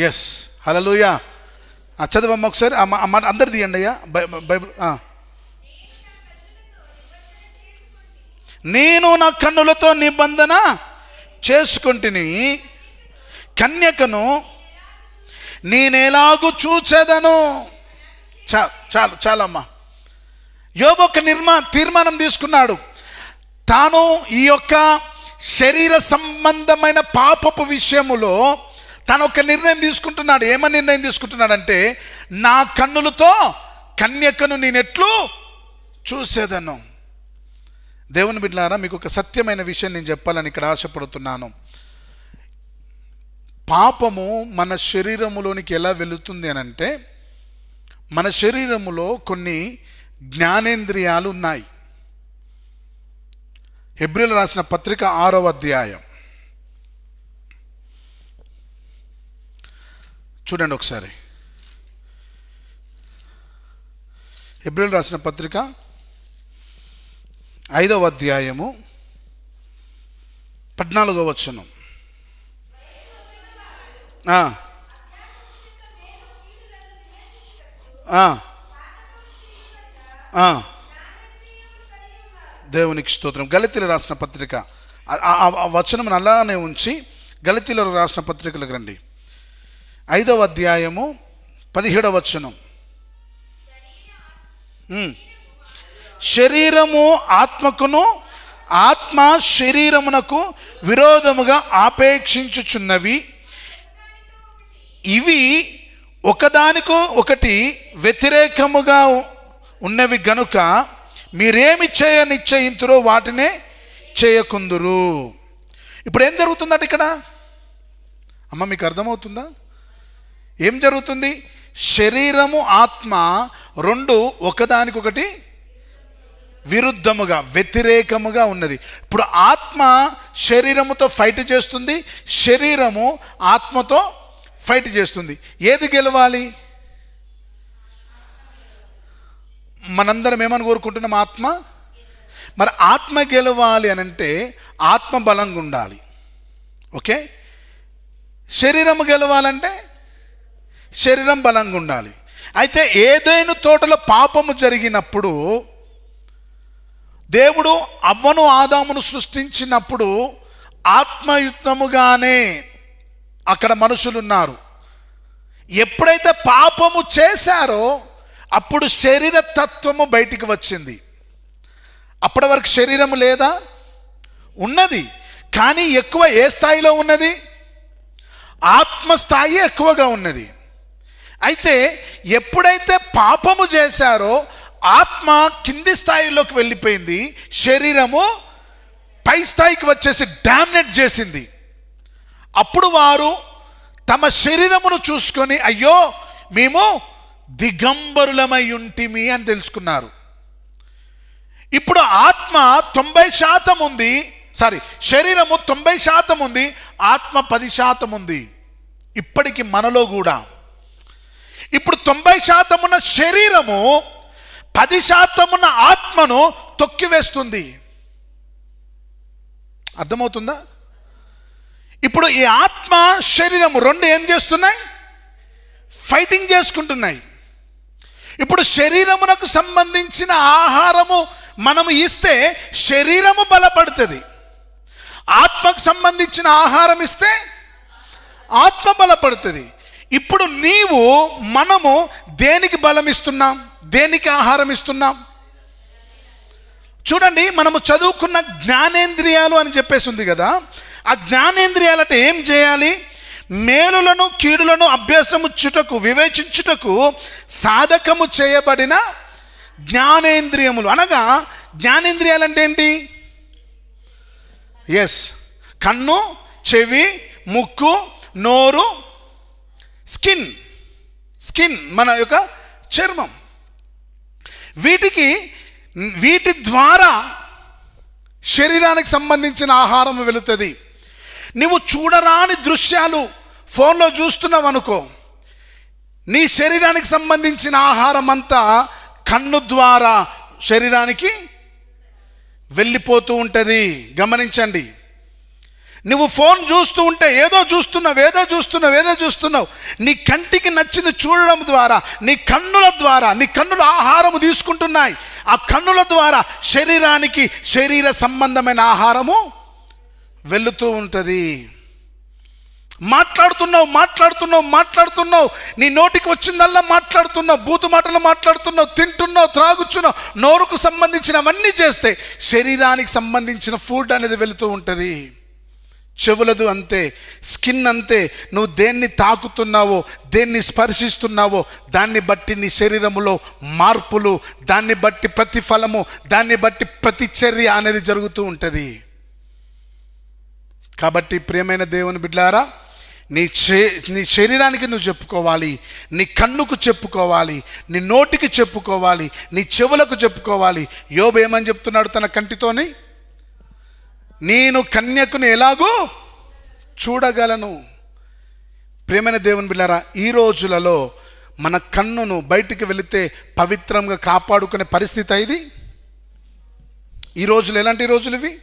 Speaker 1: ఎస్, హల్లెలూయా. చదవమ్మా ఒకసారి. అందరు తీయండి అయ్యా బైబిల్. నేను నా కన్నులతో నిబంధన చేసుకుంటుని, కన్యకను నేనెలాగూ చూచెదను. చాలమ్మా. యోబు ఒక తీర్మానం తీసుకున్నాడు. తాను ఈ యొక్క శరీర సంబంధమైన పాపపు విషయములో తను ఒక నిర్ణయం తీసుకుంటున్నాడు. ఏమని నిర్ణయం తీసుకుంటున్నాడంటే, నా కన్నులతో కన్యకను నేనెట్లు చూసేదను. దేవుని బిడ్డలారా, మీకు ఒక సత్యమైన విషయం నేను చెప్పాలని ఇక్కడ ఆశపడుతున్నాను. పాపము మన శరీరములోనికి ఎలా వెళుతుంది అని అంటే, మన శరీరములో కొన్ని జ్ఞానేంద్రియాలు ఉన్నాయి. హెబ్రీయులకు రాసిన పత్రిక 6వ అధ్యాయం చూడండి ఒకసారి. హెబ్రీయులకు రాసిన పత్రిక 5వ అధ్యాయము 14వ వచనం. దేవునికి స్తోత్రం. గలతీయులకు రాసిన పత్రిక ఆ వచనం అలానే ఉంచి గలతీయులకు రాసిన పత్రికలకు రండి. 5వ అధ్యాయము 17వ వచనం. శరీరము ఆత్మకును ఆత్మ శరీరమునకు విరోధముగా ఆపేక్షించుచున్నవి, ఇవి ఒకదానికో ఒకటి వ్యతిరేకముగా ఉన్నవి గనుక మీరేమి చేయ నిశ్చయింతురో వాటినే చేయకుందురు. ఇప్పుడు ఏం జరుగుతుందంటే ఇక్కడ అమ్మ, మీకు అర్థమవుతుందా ఏం జరుగుతుంది? శరీరము ఆత్మ రెండు ఒకదానికొకటి విరుద్ధముగా వ్యతిరేకముగా ఉన్నది. ఇప్పుడు ఆత్మ శరీరముతో ఫైట్ చేస్తుంది, శరీరము ఆత్మతో ఫైట్ చేస్తుంది. ఏది గెలవాలి? మనందరం ఏమని కోరుకుంటున్నాం? ఆత్మ. మరి ఆత్మ గెలవాలి అని అంటే ఆత్మ బలంగా ఉండాలి. ఓకే. శరీరము గెలవాలంటే శరీరం బలంగా ఉండాలి. అయితే ఏదైనా తోటలో పాపము జరిగినప్పుడు, దేవుడు అవ్వను ఆదామును సృష్టించినప్పుడు ఆత్మయుక్తముగానే అక్కడ మనుషులు ఉన్నారు. ఎప్పుడైతే పాపము చేశారో అప్పుడు శరీర తత్వము బయటికి వచ్చింది. అప్పటి వరకు శరీరము లేదా? ఉన్నది. కానీ ఎక్కువ ఏ స్థాయిలో ఉన్నది? ఆత్మస్థాయి ఎక్కువగా ఉన్నది. అయితే ఎప్పుడైతే పాపము చేశారో ఆత్మ కింది స్థాయిలోకి వెళ్ళిపోయింది, శరీరము పై స్థాయికి వచ్చేసి డామినేట్ చేసింది. అప్పుడు వారు తమ శరీరమును చూసుకొని అయ్యో మేము దిగంబరులమై ఉంటిమి అని తెలుసుకున్నారు. ఇప్పుడు ఆత్మ 90% ఉంది, శరీరము 90% ఉంది, ఆత్మ 10% ఉంది. ఇప్పటికి మనలో కూడా ఇప్పుడు 90% ఉన్న శరీరము 10% ఉన్న ఆత్మను తొక్కివేస్తుంది. అర్థమవుతుందా? ఇప్పుడు ఈ ఆత్మ శరీరము రెండు ఏం చేస్తున్నాయి? ఫైటింగ్ చేసుకుంటున్నాయి. ఇప్పుడు శరీరమునకు సంబంధించిన ఆహారము మనము ఇస్తే శరీరము బలపడుతుంది, ఆత్మకు సంబంధించిన ఆహారం ఇస్తే ఆత్మ బలపడుతుంది. ఇప్పుడు మనము దేనికి బలం ఇస్తున్నాం, దేనికి ఆహారం ఇస్తున్నాం? చూడండి, మనము చదువుకున్న జ్ఞానేంద్రియాలు అని చెప్పేసి ఉంది కదా. ఆ జ్ఞానేంద్రియాలంటే ఏం చేయాలి? మేలులను కీడులను అభ్యాసముచ్చుటకు వివేచించుటకు సాధకము చేయబడిన జ్ఞానేంద్రియములు. అనగా జ్ఞానేంద్రియాలు అంటే ఏంటి? కన్ను, చెవి, ముక్కు, నోరు, స్కిన్ మన యొక్క చర్మం. వీటి ద్వారా శరీరానికి సంబంధించిన ఆహారం వెళుతుంది. నువ్వు చూడరాని దృశ్యాలు ఫోన్లో చూస్తున్నావు అనుకో, నీ శరీరానికి సంబంధించిన ఆహారం అంతా కన్ను ద్వారా శరీరానికి వెళ్ళిపోతూ ఉంటుంది. గమనించండి. నువ్వు ఫోన్ చూస్తూ ఉంటే ఏదో చూస్తున్నావు. నీ కంటికి నచ్చింది చూడడం ద్వారా నీ కన్నుల ఆహారము తీసుకుంటున్నాయి. ఆ కన్నుల ద్వారా శరీరానికి శరీర సంబంధమైన ఆహారము వెళుతూ ఉంటుంది. మాట్లాడుతున్నావు మాట్లాడుతున్నావు మాట్లాడుతున్నావు, నీ నోటికి వచ్చిందల్లా మాట్లాడుతున్నావు, బూతు మాటలు మాట్లాడుతున్నావు, తింటున్నావు, త్రాగుచున్నావు, నోరుకు సంబంధించినవన్నీ చేస్తే శరీరానికి సంబంధించిన ఫుడ్ అనేది వెళుతూ ఉంటుంది. చెవులదు అంతే, స్కిన్ అంతే. నువ్వు దేన్ని తాకుతున్నావో, దేన్ని స్పర్శిస్తున్నావో దాన్ని బట్టి నీ శరీరములో మార్పులు, దాన్ని బట్టి ప్రతిఫలము, దాన్ని బట్టి ప్రతిచర్య అనేది జరుగుతూ ఉంటుంది. కాబట్టి ప్రియమైన దేవుని బిడ్డలారా, నీ శరీరానికి నువ్వు చెప్పుకోవాలి, నీ కన్నుకు చెప్పుకోవాలి, నీ నోటికి చెప్పుకోవాలి, నీ చెవులకు చెప్పుకోవాలి. యోబు ఏమని చెప్తున్నాడు తన కంటితోని? నేను కన్యకుని ఎలాగో చూడగలను. ప్రియమైన దేవుని బిడ్డలారా, ఈ రోజులలో మన కన్నును బయటికి వెళితే పవిత్రంగా కాపాడుకునే పరిస్థితి ఇది. ఈ రోజులు ఎలాంటి రోజులు ఇవి?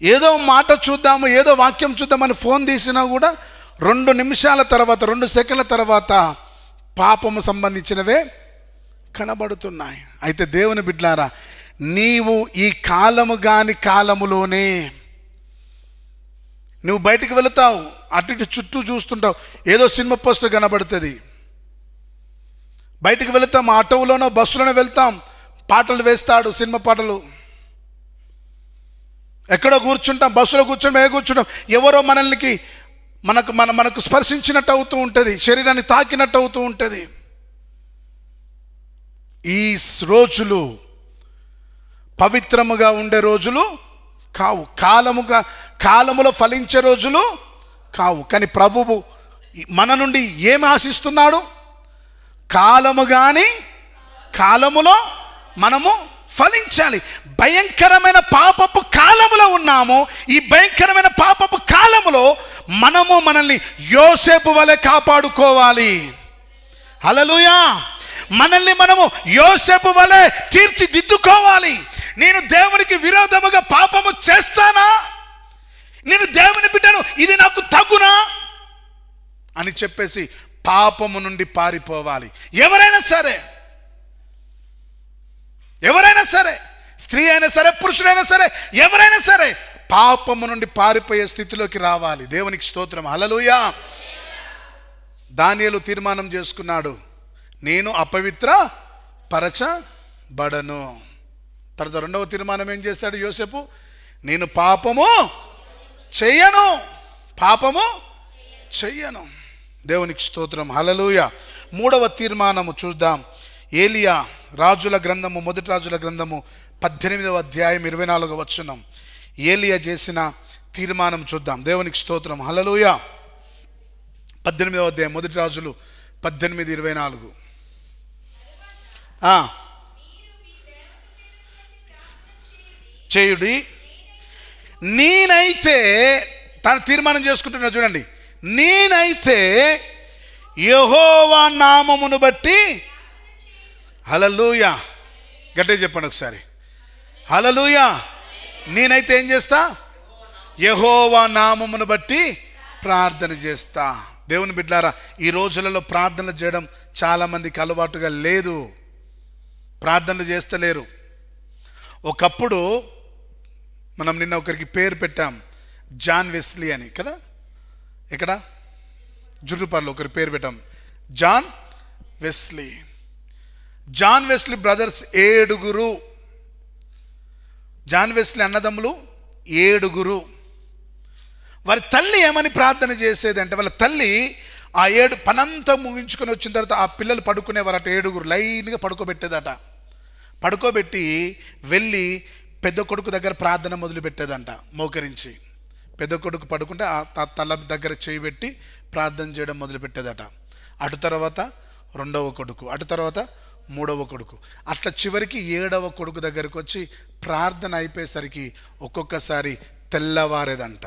Speaker 1: ఏదో మాట చూద్దాము, ఏదో వాక్యం చూద్దామని ఫోన్ తీసినా కూడా 2 నిమిషాల తర్వాత, 2 సెకండ్ల తర్వాత పాపము సంబంధించినవే కనబడుతున్నాయి. అయితే దేవుని బిడ్డలారా, నీవు ఈ కాలము కాని కాలములోనే నువ్వు బయటికి వెళుతావు, అటు ఇటు చుట్టూ చూస్తుంటావు, ఏదో సినిమా పోస్టర్ కనబడుతుంది, బయటికి వెళుతాం, ఆటోలోనో బస్సులోనో వెళ్తాం, పాటలు వేస్తాడు, సినిమా పాటలు. ఎక్కడో కూర్చుంటాం, బస్సులో కూర్చుంటాం, ఎవరో మనకు స్పర్శించినట్టు అవుతూ ఉంటుంది, శరీరాన్ని తాకినట్టు అవుతూ ఉంటుంది. ఈ రోజులు పవిత్రముగా ఉండే రోజులు కావు, కాలములో ఫలించే రోజులు కావు. కానీ ప్రభువు మన నుండి ఏమి ఆశిస్తున్నాడు? కాలము కాని కాలములో మనము ఫలించాలి. భయంకరమైన పాపపు కాలములో ఉన్నాము. ఈ భయంకరమైన పాపపు కాలములో మనల్ని యోసేపు వలె కాపాడుకోవాలి. హల్లెలూయా. మనల్ని మనము యోసేపు వలె తీర్చిదిద్దుకోవాలి. నేను దేవునికి విరోధముగా పాపము చేస్తానా? నేను దేవుని బిడ్డను, ఇది నాకు తగునా అని చెప్పేసి పాపము నుండి పారిపోవాలి. ఎవరైనా సరే, స్త్రీ అయినా సరే, పురుషుడైనా సరే, ఎవరైనా సరే పాపము నుండి పారిపోయే స్థితిలోకి రావాలి. దేవునికి స్తోత్రం. హల్లెలూయా. దానియేలు తీర్మానం చేసుకున్నాడు, నేను అపవిత్ర పరచబడను. తర్వాత 2వ తీర్మానం ఏం చేశాడు యోసేపు? నేను పాపము చెయ్యను. దేవునికి స్తోత్రం. హల్లెలూయా. 3వ తీర్మానము చూద్దాం. ఏలియా రాజుల గ్రంథము, మొదటి రాజుల గ్రంథము 18వ అధ్యాయం 24వ వచనం. ఏలియా చేసిన తీర్మానం చూద్దాం. దేవునికి స్తోత్రం. హల్లెలూయా. 18వ అధ్యాయం, మొదటి రాజులు 18:24. చేయుడి, నేనైతే, తను తీర్మానం చేసుకుంటున్నా చూడండి, నేనైతే యెహోవా నామమును బట్టి. హల్లెలూయా. గట్టిగా చెప్పండి ఒకసారి. హల్లెలూయా. నేనైతే ఏం చేస్తా? యెహోవా నామమును బట్టి ప్రార్థన చేస్తా. దేవుని బిడ్డలారా, ఈ రోజులలో ప్రార్థనలు చేయడం చాలామందికి అలవాటుగా లేదు, ప్రార్థనలు చేస్తలేరు. ఒకప్పుడు మనం నిన్న ఒకరికి పేరు పెట్టాం, జాన్ వెస్లీ అని కదా. ఇక్కడ జుట్టుపర్లో ఒకరి పేరు పెట్టాం, John Wesley. John Wesley brothers 7. John Wesley అన్నదమ్ములు 7. వారి తల్లి ఏమని ప్రార్థన చేసేది అంటే, వాళ్ళ తల్లి ఆ పనంతా ముగించుకొని వచ్చిన తర్వాత ఆ పిల్లలు పడుకునేవారట. 7 లైన్గా పడుకోబెట్టేదట. పడుకోబెట్టి వెళ్ళి పెద్ద కొడుకు దగ్గర ప్రార్థన మొదలుపెట్టేదంట. మోకరించి పెద్ద కొడుకు పడుకుంటే ఆ తల దగ్గర చేయి పెట్టి ప్రార్థన చేయడం మొదలుపెట్టేదట. అటు తర్వాత 2వ కొడుకు, అటు తర్వాత 3వ కొడుకు, అట్లా చివరికి 7వ కొడుకు దగ్గరికి వచ్చి ప్రార్థన అయిపోయేసరికి ఒక్కొక్కసారి తెల్లవారేదంట.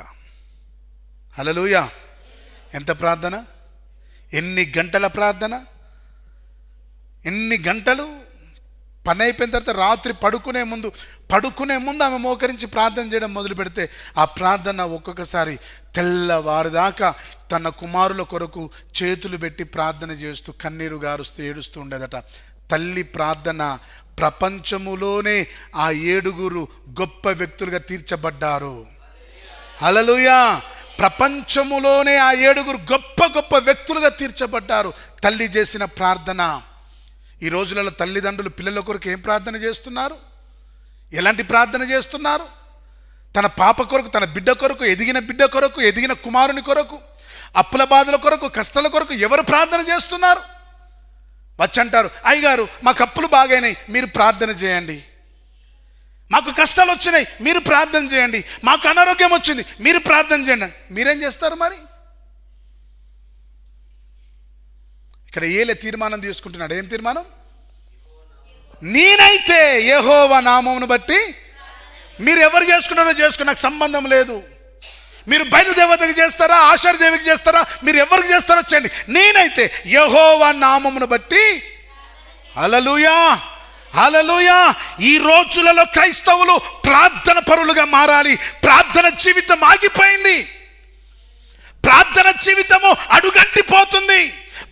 Speaker 1: హల్లెలూయా. ఎంత ప్రార్థన! ఎన్ని గంటల ప్రార్థన! ఎన్ని గంటలు! పని అయిపోయిన తర్వాత రాత్రి పడుకునే ముందు ఆమె మోకరించి ప్రార్థన చేయడం మొదలు పెడితే ఆ ప్రార్థన ఒక్కొక్కసారి తెల్లవారుదాకా తన కుమారుల కొరకు చేతులు పెట్టి ప్రార్థన చేస్తూ కన్నీరు గారుస్తూ ఏడుస్తూ ఉండేదట. తల్లి ప్రార్థన ప్రపంచములోనే ఆ 7 గొప్ప వ్యక్తులుగా తీర్చబడ్డారు. హల్లెలూయా. ప్రపంచములోనే ఆ 7 గొప్ప గొప్ప వ్యక్తులుగా తీర్చబడ్డారు తల్లి చేసిన ప్రార్థన. ఈ రోజులలో తల్లిదండ్రులు పిల్లల కొరకు ఏం ప్రార్థన చేస్తున్నారు? ఎలాంటి ప్రార్థన చేస్తున్నారు? తన పాప కొరకు, తన బిడ్డ కొరకు, ఎదిగిన బిడ్డ కొరకు, ఎదిగిన కుమారుని కొరకు, అప్పుల బాధల కొరకు, కష్టాల కొరకు ఎవరు ప్రార్థన చేస్తున్నారు? వచ్చంటారు, అయ్యగారు మాకు అప్పులు బాగైనాయి, మీరు ప్రార్థన చేయండి. మాకు కష్టాలు వచ్చినాయి, మీరు ప్రార్థన చేయండి. మాకు అనారోగ్యం వచ్చింది, మీరు ప్రార్థన చేయండి. మీరేం చేస్తారు మరి? ఇక్కడ ఏలే తీర్మానం తీసుకుంటున్నాడు. ఏం తీర్మానం? నేనైతే యెహోవా నామమును బట్టి, మీరు ఎవరు చేసుకున్నారో చేసుకుని నాకు సంబంధం లేదు. మీరు బయలుదేవతకి చేస్తారా, ఆషాఢదేవికి చేస్తారా, మీరు ఎవరికి చేస్తారో చేయండి. నేనైతే యెహోవా నామమును బట్టి. హల్లెలూయా, హల్లెలూయా. ఈ రోజులలో క్రైస్తవులు ప్రార్థన పరులుగా మారాలి. ప్రార్థన జీవితం ఆగిపోయింది. ప్రార్థన జీవితము అడుగంటిపోతుంది.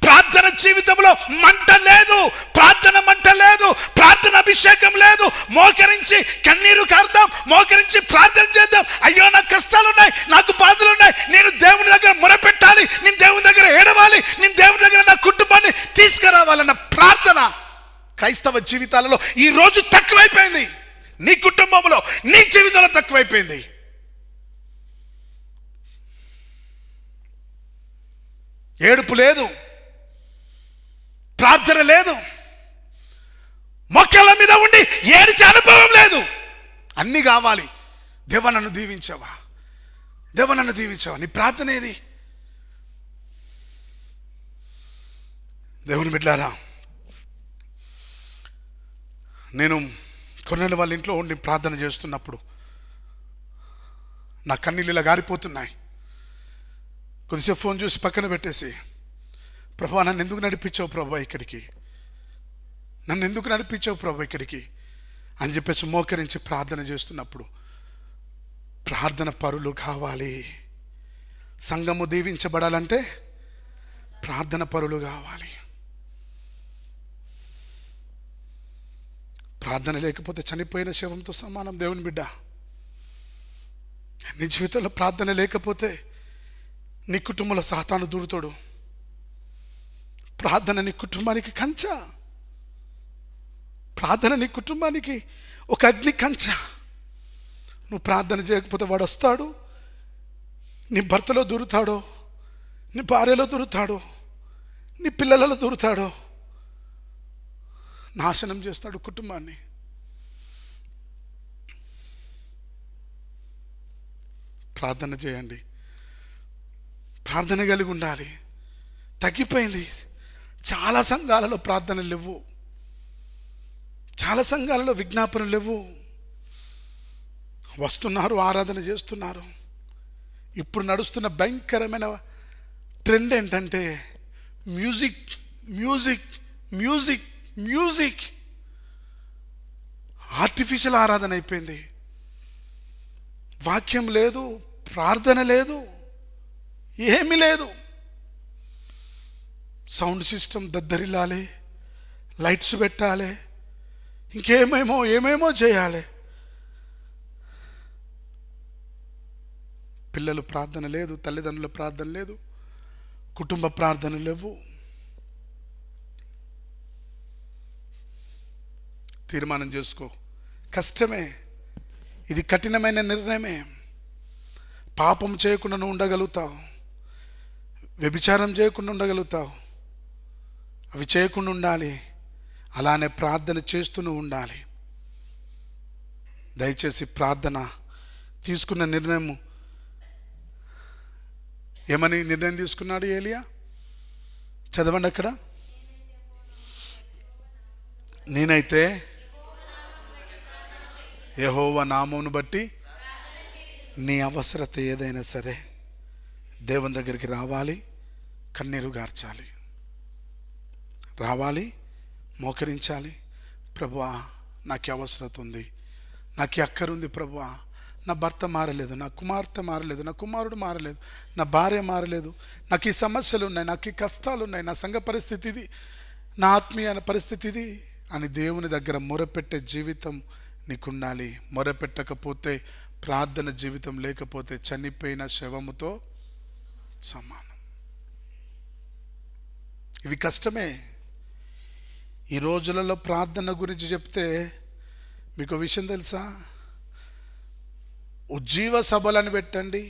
Speaker 1: ప్రార్థన జీవితంలో మంట లేదు, ప్రార్థన మంట లేదు, ప్రార్థన అభిషేకం లేదు. మోకరించి కన్నీరు కారుదాం, మోకరించి ప్రార్థన చేద్దాం. అయ్యో నాకు కష్టాలున్నాయి, నాకు బాధలు ఉన్నాయి, నేను దేవుని దగ్గర మొరపెట్టాలి, నేను దేవుని దగ్గర ఏడవాలి, నేను దేవుని దగ్గర నా కుటుంబాన్ని తీసుకురావాలన్న ప్రార్థన క్రైస్తవ జీవితాలలో ఈ రోజు తక్కువైపోయింది. నీ కుటుంబంలో, నీ జీవితంలో తక్కువైపోయింది. ఏడుపు లేదు, ప్రార్థన లేదు, మొక్కల మీద ఉండి ఏడిచే అనుభవం లేదు. అన్నీ కావాలి. దేవా నన్ను దీవించావా, దేవా నన్ను దీవించావా. నీ ప్రార్థన ఏది? దేవుని బిడ్డలారా, నేను కొన్నేళ్ళ వాళ్ళ ఇంట్లో ఉండి ప్రార్థన చేస్తున్నప్పుడు నా కన్నీళ్ళు ఇలా గారిపోతున్నాయి. కొద్దిసేపు ఫోన్ చూసి పక్కన పెట్టేసి, ప్రభా నన్ను ఎందుకు నడిపించావు ప్రభా ఇక్కడికి, నన్ను ఎందుకు నడిపించావు ప్రభా ఇక్కడికి అని చెప్పేసి మోకరించి ప్రార్థన చేస్తున్నప్పుడు, ప్రార్థన పరులు కావాలి. సంఘము దీవించబడాలంటే ప్రార్థన పరులు కావాలి. ప్రార్థన లేకపోతే చనిపోయిన శవంతో సమానం. దేవుని బిడ్డ, నీ జీవితంలో ప్రార్థన లేకపోతే నీ కుటుంబంలో సాతాను దూరుతాడు. ప్రార్థన నీ కుటుంబానికి కంచ, ప్రార్థన నీ కుటుంబానికి ఒక అగ్ని కంచ. నువ్వు ప్రార్థన చేయకపోతే వాడు వస్తాడు, నీ భర్తలో దూరుతాడో, నీ భార్యలో దూరుతాడో, నీ పిల్లలలో దూరుతాడో, నాశనం చేస్తాడు కుటుంబాన్ని. ప్రార్థన చేయండి, ప్రార్థన కలిగి ఉండాలి. తగ్గిపోయింది. చాలా సంఘాలలో ప్రార్థనలు లేవు, చాలా సంఘాలలో విజ్ఞాపనలు లేవు. వస్తున్నారు, ఆరాధన చేస్తున్నారు. ఇప్పుడు నడుస్తున్న భయంకరమైన ట్రెండ్ ఏంటంటే music music music music. Artificial ఆరాధన అయిపోయింది. వాక్యం లేదు, ప్రార్థన లేదు, ఏమీ లేదు. సౌండ్ సిస్టమ్ దద్దరిల్లాలి, లైట్స్ పెట్టాలి, ఏమేమో చేయాలి. పిల్లలు ప్రార్థన లేదు, తల్లిదండ్రుల ప్రార్థన లేదు, కుటుంబ ప్రార్థన లేవు. తీర్మానం చేసుకో. కష్టమే, ఇది కఠినమైన నిర్ణయమే. పాపం చేయకుండా నువ్వు ఉండగలుగుతావు, వ్యభిచారం చేయకుండా ఉండగలుగుతావు, అవి చేయకుండా ఉండాలి. అలానే ప్రార్థన చేస్తూనే ఉండాలి. దయచేసి ప్రార్థన తీసుకున్న నిర్ణయం, ఏమని నిర్ణయం తీసుకున్నాడు ఏలియా? చదవండి అక్కడ. నేనైతే యెహోవా నామమును బట్టి నీ అవసరత ఏదైనా సరే దేవుని దగ్గరికి రావాలి, కన్నీరు గార్చాలి, రావాలి, మోకరించాలి. ప్రభువా నాకు అవసరత ఉంది, నాకు అక్కరుంది ప్రభువా, నా భర్త మారలేదు, నా కుమార్తె మారలేదు, నా కుమారుడు మారలేదు, నా భార్య మారలేదు, నాకు ఈ సమస్యలు ఉన్నాయి, నాకు ఈ కష్టాలు ఉన్నాయి, నా సంఘ పరిస్థితి ఇది, నా ఆత్మీయ పరిస్థితి ఇది అని దేవుని దగ్గర మొరపెట్టే జీవితం నీకుండాలి. మొరపెట్టకపోతే, ప్రార్థన జీవితం లేకపోతే చనిపోయిన శవముతో సమానం. ఇవి కష్టమే. ఈ రోజులలో ప్రార్థన గురించి చెప్తే మీకు విషయం తెలుసా? ఉజ్జీవ సభలని పెట్టండి,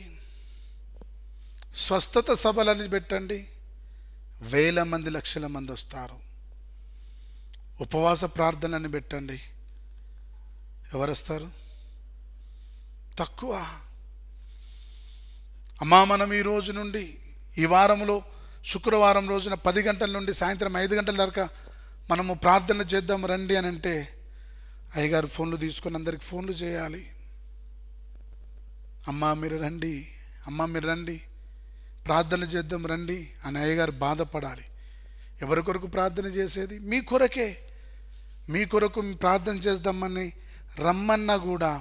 Speaker 1: స్వస్థత సభలని పెట్టండి, వేల మంది లక్షల మంది వస్తారు. ఉపవాస ప్రార్థనని పెట్టండి, ఎవరు వస్తారు? తక్కువ. అమ్మా, మనం ఈ రోజు నుండి ఈ వారంలో శుక్రవారం రోజున 10 గంటల నుండి సాయంత్రం 5 గంటల దాకా మనము ప్రార్థన చేద్దాం రండి అని అంటే అయ్యగారు ఫోన్లు తీసుకొని అందరికి ఫోన్లు చేయాలి. అమ్మా మీరు రండి, అమ్మా మీరు రండి, ప్రార్థన చేద్దాం రండి అని అయ్యగారు బాధపడాలి. ఎవరి కొరకు ప్రార్థన చేసేది? మీ కొరకే. మీ కొరకు ప్రార్థన చేద్దామని రమ్మన్నా కూడా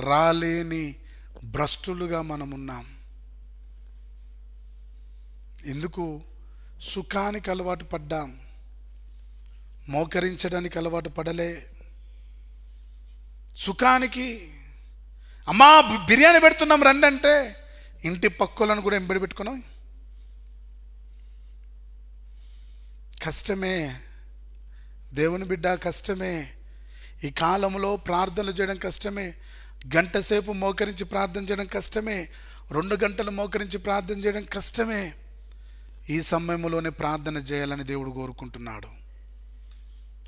Speaker 1: రాలేని భ్రష్టులుగా మనమున్నాం. ఎందుకు? సుఖానికి అలవాటు పడ్డాం, మోకరించడానికి అలవాటు పడలే. సుఖానికి అమ్మా బిర్యానీ పెడుతున్నాం రండి అంటే ఇంటి పక్కలను కూడా ఎంబడి పెట్టుకున్నాం. కష్టమే దేవుని బిడ్డ, కష్టమే. ఈ కాలంలో ప్రార్థనలు చేయడం కష్టమే. గంట సేపు మోకరించి ప్రార్థన చేయడం కష్టమే. 2 గంటలు మోకరించి ప్రార్థన చేయడం కష్టమే. ఈ సమయంలోనే ప్రార్థన చేయాలని దేవుడు కోరుకుంటున్నాడు.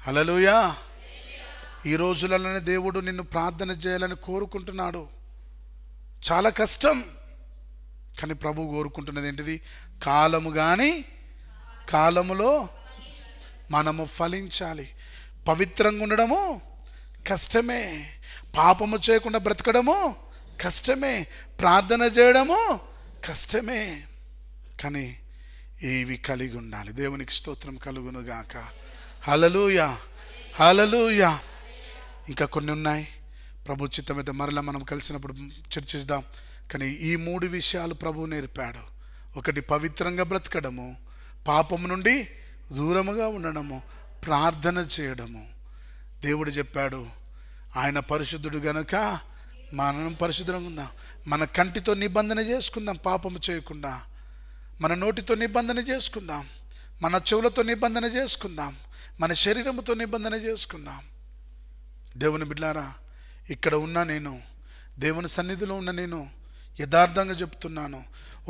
Speaker 1: హల్లెలూయా. ఈ రోజులలోనే దేవుడు నిన్ను ప్రార్థన చేయాలని కోరుకుంటున్నాడు. చాలా కష్టం, కానీ ప్రభు కోరుకుంటున్నది ఏంటిది? కాలము కానీ కాలములో మనము ఫలించాలి. పవిత్రంగా ఉండడము కష్టమే, పాపము చేయకుండా బ్రతకడము కష్టమే, ప్రార్థన చేయడము కష్టమే, కానీ ఇవి కలిగి ఉండాలి. దేవునికి స్తోత్రం కలుగును గాక. హల్లెలూయా, హల్లెలూయా. ఇంకా కొన్ని ఉన్నాయి. ప్రభు చిత్తమైతే మరలా మనం కలిసినప్పుడు చర్చిద్దాం. కానీ ఈ 3 విషయాలు ప్రభు నేర్పాడు. ఒకటి పవిత్రంగా బ్రతకడము, పాపము నుండి దూరముగా ఉండడము, ప్రార్థన చేయడము. దేవుడు చెప్పాడు ఆయన పరిశుద్ధుడు గనుక మనం పరిశుద్ధంగా ఉందాం. మన కంటితో నిబంధన చేసుకుందాం పాపము చేయకుండా, మన నోటితో నిబంధన చేసుకుందాం, మన చెవులతో నిబంధన చేసుకుందాం, మన శరీరముతో నిబంధన చేసుకుందాం. దేవుని బిడ్డలారా, ఇక్కడ ఉన్న నేను, దేవుని సన్నిధిలో ఉన్న నేను యథార్థంగా చెప్తున్నాను.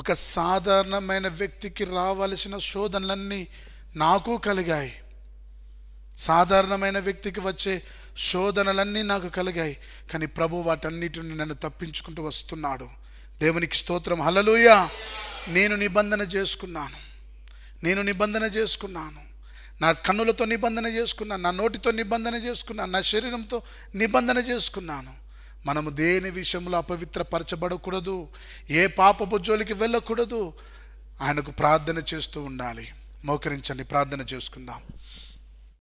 Speaker 1: ఒక సాధారణమైన వ్యక్తికి రావలసిన శోధనలన్నీ నాకు కలిగాయి. సాధారణమైన వ్యక్తికి వచ్చే శోధనలన్నీ నాకు కలిగాయి, కానీ ప్రభు వాటన్నిటిని నన్ను తప్పించుకుంటూ వస్తున్నాడు. దేవునికి స్తోత్రం. హల్లెలూయా. నేను నిబంధన చేసుకున్నాను, నేను నిబంధన చేసుకున్నాను. నా కన్నులతో నిబంధన చేసుకున్నాను, నా నోటితో నిబంధన చేసుకున్నాను, నా శరీరంతో నిబంధన చేసుకున్నాను. మనము దేని విషయంలో అపవిత్రపరచబడకూడదు, ఏ పాపపు జోలికి వెళ్ళకూడదు. ఆయనకు ప్రార్థన చేస్తూ ఉండాలి. మోకరించండి, ప్రార్థన చేసుకుందాం.